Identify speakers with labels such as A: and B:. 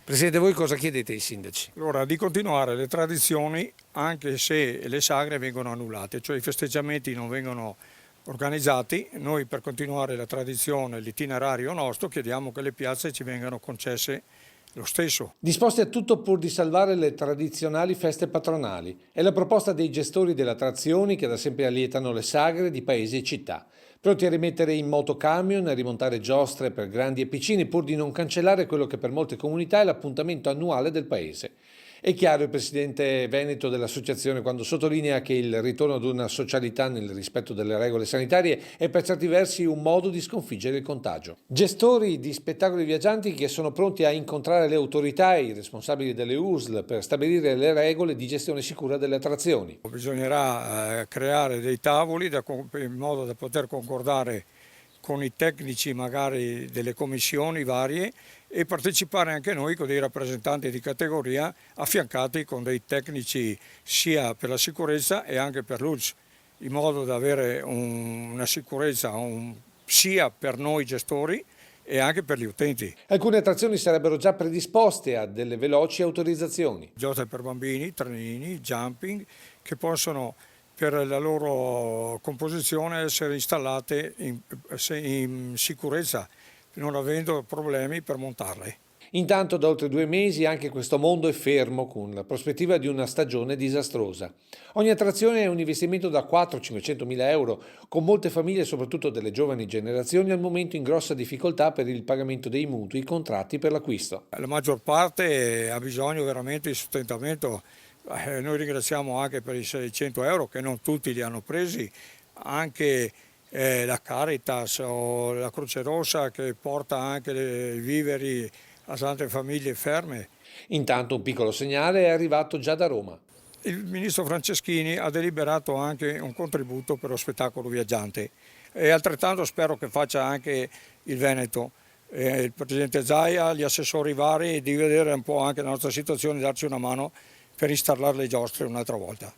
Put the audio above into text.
A: Presidente, voi cosa chiedete ai sindaci?
B: Allora, di continuare le tradizioni anche se le sagre vengono annullate, cioè i festeggiamenti non vengono organizzati. Noi per continuare la tradizione, l'itinerario nostro, chiediamo che le piazze ci vengano concesse lo stesso.
A: Disposti a tutto pur di salvare le tradizionali feste patronali. È la proposta dei gestori delle attrazioni che da sempre allietano le sagre di paesi e città. Pronti a rimettere in moto camion e a rimontare giostre per grandi e piccini pur di non cancellare quello che per molte comunità è l'appuntamento annuale del paese. È chiaro il presidente veneto dell'associazione quando sottolinea che il ritorno ad una socialità nel rispetto delle regole sanitarie è per certi versi un modo di sconfiggere il contagio. Gestori di spettacoli viaggianti che sono pronti a incontrare le autorità e i responsabili delle USL per stabilire le regole di gestione sicura delle attrazioni.
B: Bisognerà creare dei tavoli in modo da poter concordare con i tecnici magari delle commissioni varie e partecipare anche noi con dei rappresentanti di categoria affiancati con dei tecnici sia per la sicurezza e anche per l'ULSS, in modo da avere una sicurezza sia per noi gestori e anche per gli utenti.
A: Alcune attrazioni sarebbero già predisposte a delle veloci autorizzazioni.
B: Giostre per bambini, trenini, jumping, che possono per la loro composizione essere installate in sicurezza, non avendo problemi per montarle.
A: Intanto da oltre 2 mesi anche questo mondo è fermo con la prospettiva di una stagione disastrosa. Ogni attrazione è un investimento da 400-500 mila euro, con molte famiglie, soprattutto delle giovani generazioni, al momento in grossa difficoltà per il pagamento dei mutui contratti per l'acquisto.
B: La maggior parte ha bisogno veramente di sostentamento. Noi ringraziamo anche per i 600 euro che non tutti li hanno presi, anche la Caritas o la Croce Rossa che porta anche i viveri a tante famiglie ferme.
A: Intanto un piccolo segnale è arrivato già da Roma.
B: Il ministro Franceschini ha deliberato anche un contributo per lo spettacolo viaggiante e altrettanto spero che faccia anche il Veneto. Il presidente Zaia, gli assessori vari, di vedere un po' anche la nostra situazione e darci una mano per installare le giostre un'altra volta.